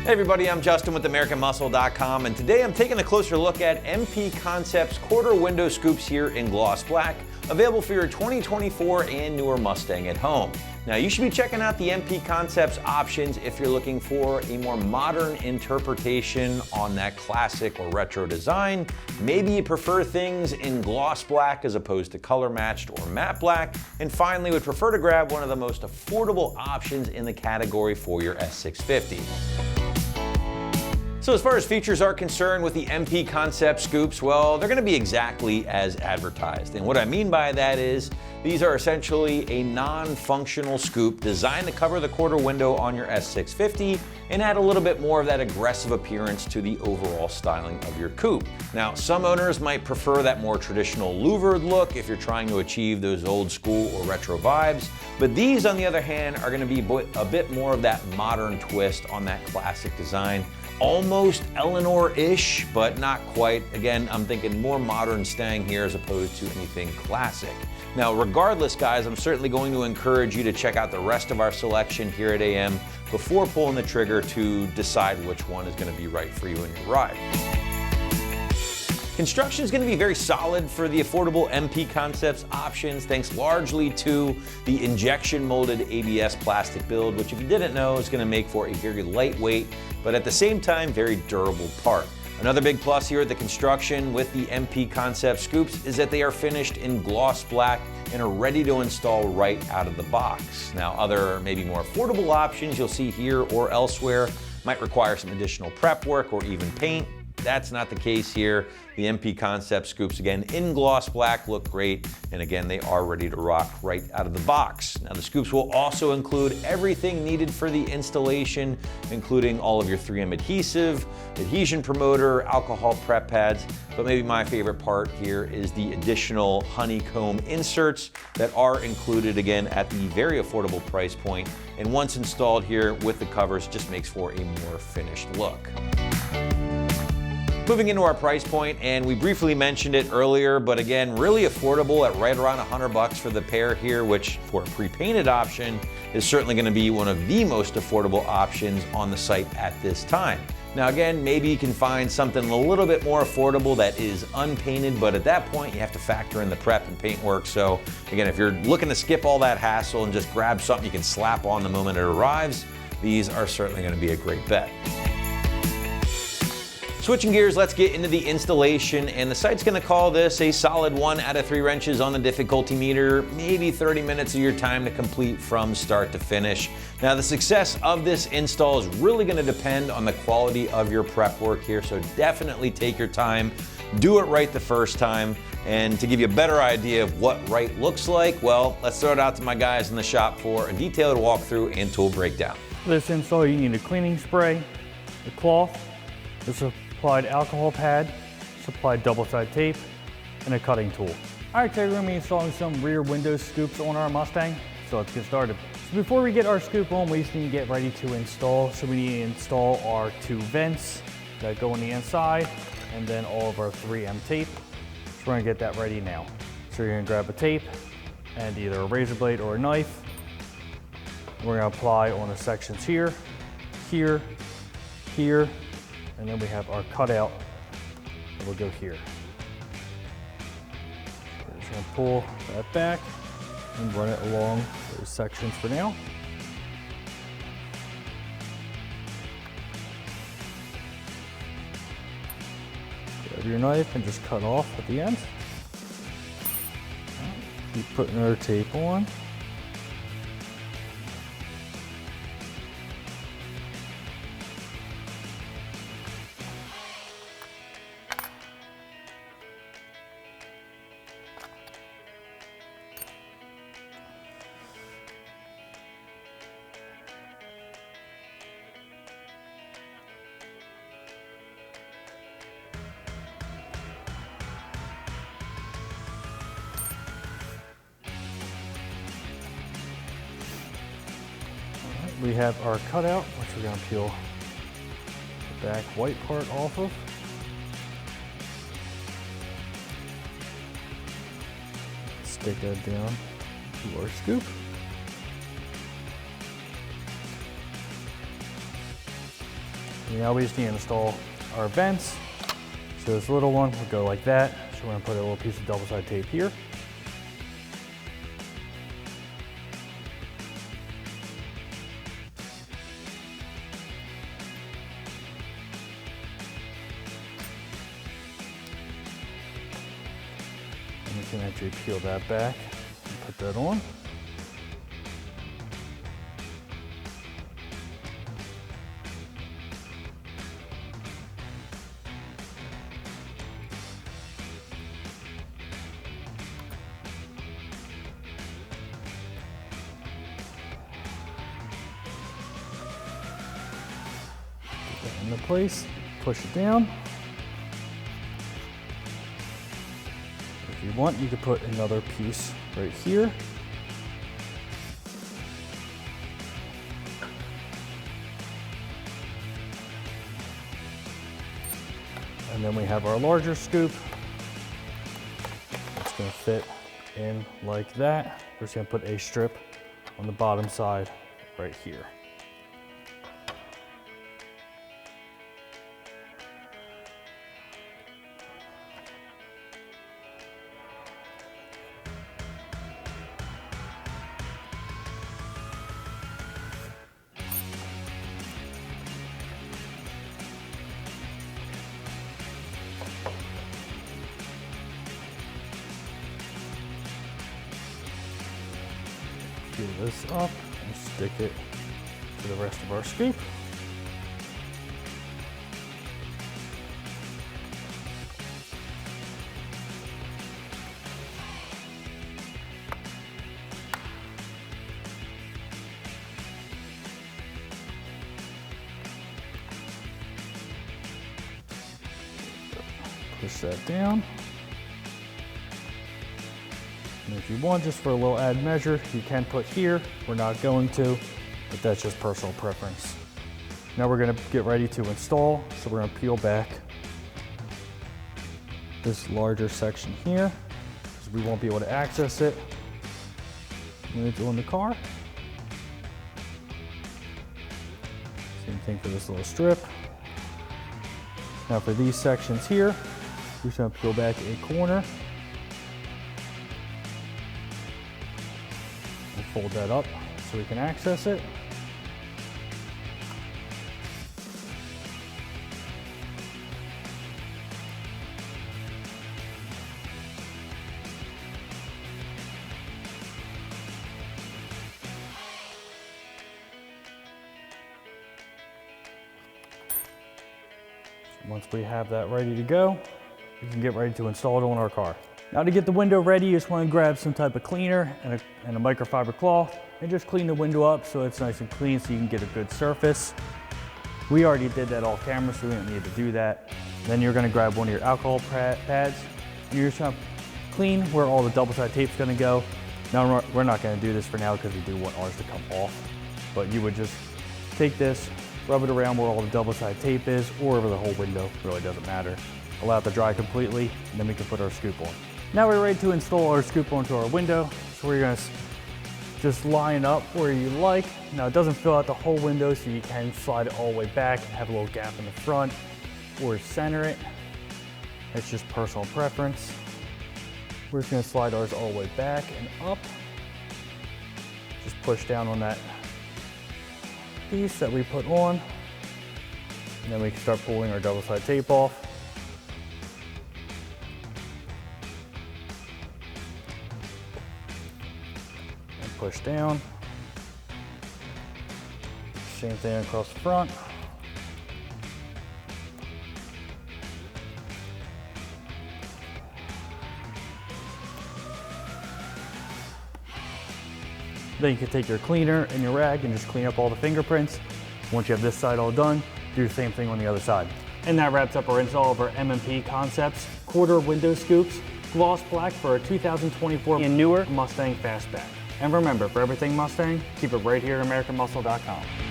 Hey everybody, I'm Justin with AmericanMuscle.com, and today I'm taking a closer look at MP Concepts quarter window scoops here in gloss black, available for your 2024 and newer Mustang at home. Now you should be checking out the MP Concepts options if you're looking for a more modern interpretation on that classic or retro design. Maybe you prefer things in gloss black as opposed to color matched or matte black, and finally would prefer to grab one of the most affordable options in the category for your S650. So as far as features are concerned with the MP Concept scoops, well, they're going to be exactly as advertised. And what I mean by that is these are essentially a non-functional scoop designed to cover the quarter window on your S650 and add a little bit more of that aggressive appearance to the overall styling of your coupe. Now, some owners might prefer that more traditional louvered look if you're trying to achieve those old school or retro vibes, but these, on the other hand, are going to be a bit more of that modern twist on that classic design. Almost Eleanor-ish, but not quite. Again, I'm thinking more modern Stang here as opposed to anything classic. Now, regardless, guys, I'm certainly going to encourage you to check out the rest of our selection here at AM before pulling the trigger to decide which one is going to be right for you in your ride. Construction is going to be very solid for the affordable MP Concepts options, thanks largely to the injection molded ABS plastic build, which if you didn't know is going to make for a very lightweight, but at the same time, very durable part. Another big plus here at the construction with the MP Concept scoops is that they are finished in gloss black and are ready to install right out of the box. Now, other maybe more affordable options you'll see here or elsewhere might require some additional prep work or even paint. That's not the case here. The MP Concept scoops, again, in gloss black, look great, and again, they are ready to rock right out of the box. Now, the scoops will also include everything needed for the installation, including all of your 3M adhesive, adhesion promoter, alcohol prep pads, but maybe my favorite part here is the additional honeycomb inserts that are included, again, at the very affordable price point, and once installed here with the covers, just makes for a more finished look. Moving into our price point, and we briefly mentioned it earlier, but again, really affordable at right around $100 for the pair here, which for a pre-painted option is certainly going to be one of the most affordable options on the site at this time. Now again, maybe you can find something a little bit more affordable that is unpainted, but at that point you have to factor in the prep and paint work. So again, if you're looking to skip all that hassle and just grab something you can slap on the moment it arrives, these are certainly going to be a great bet. Switching gears, let's get into the installation, and the site's going to call this a solid 1 out of 3 wrenches on the difficulty meter, maybe 30 minutes of your time to complete from start to finish. Now, the success of this install is really going to depend on the quality of your prep work here, so definitely take your time, do it right the first time, and to give you a better idea of what right looks like, well, let's throw it out to my guys in the shop for a detailed walkthrough and tool breakdown. For this install, you need a cleaning spray, a cloth, this applied alcohol pad, supplied double-sided tape, and a cutting tool. All right, today we're going to be installing some rear window scoops on our Mustang, so let's get started. So before we get our scoop on, we just need to get ready to install. So we need to install our 2 vents that go on the inside, and then all of our 3M tape. So we're going to get that ready now. So you're going to grab a tape and either a razor blade or a knife. We're going to apply on the sections here, here, here, and then we have our cutout that will go here. We're just going to pull that back and run it along those sections for now. Grab your knife and just cut off at the end. Keep putting our tape on. We have our cutout, which we're going to peel the back white part off of. Stick that down to our scoop. Now we just need to install our vents. So this little one will go like that. So we're gonna put a little piece of double-sided tape here. And we can actually peel that back and put that on. Into place, push it down. If you want, you could put another piece right here. And then we have our larger scoop. It's gonna fit in like that. We're just gonna put a strip on the bottom side right here. Peel this up and stick it to the rest of our scoop. Push that down. And if you want, just for a little added measure, you can put here. We're not going to, but that's just personal preference. Now we're gonna get ready to install. So we're gonna peel back this larger section here, because we won't be able to access it when it's on the car. Same thing for this little strip. Now for these sections here, we're just gonna peel back a corner. Fold that up so we can access it. Once we have that ready to go, we can get ready to install it on our car. Now to get the window ready, you just want to grab some type of cleaner and a microfiber cloth and just clean the window up so it's nice and clean so you can get a good surface. We already did that off camera, so we didn't need to do that. Then you're going to grab one of your alcohol pads. You're just going to clean where all the double-sided tape's going to go. Now we're not going to do this for now because we do want ours to come off. But you would just take this, rub it around where all the double-sided tape is or over the whole window, really doesn't matter. Allow it to dry completely, and then we can put our scoop on. Now we're ready to install our scoop onto our window. So we're gonna just line up where you like. Now it doesn't fill out the whole window, so you can slide it all the way back and have a little gap in the front or center it. It's just personal preference. We're just gonna slide ours all the way back and up. Just push down on that piece that we put on. And then we can start pulling our double-sided tape off. Push down. Same thing across the front. Then you can take your cleaner and your rag and just clean up all the fingerprints. Once you have this side all done, do the same thing on the other side. And that wraps up our install of our M&P Concepts quarter window scoops, gloss black for our 2024 and newer Mustang Fastback. And remember, for everything Mustang, keep it right here at AmericanMuscle.com.